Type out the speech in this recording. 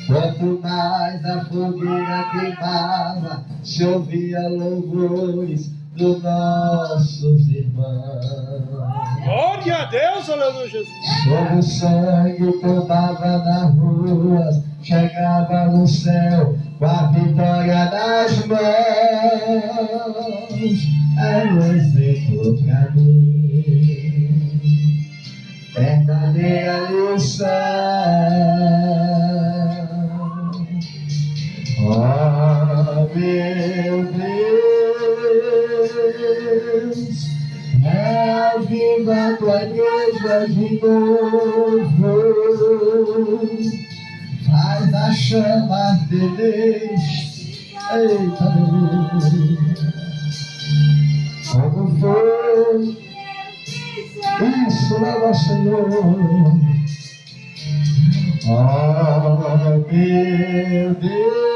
Quanto mais a fogueira queimava, se ouvia louvores dos nossos irmãos. Glória a Deus, aleluia, Jesus. Sobre o sangue tomava nas ruas, chegava no céu com a vitória nas mãos. É um exemplo pra mim, verdadeira lição. Oh, meu Deus, reaviva tua igreja de novo, faz a chama arder. Eita, como foi? Isso, leva, Senhor. Oh, meu Deus.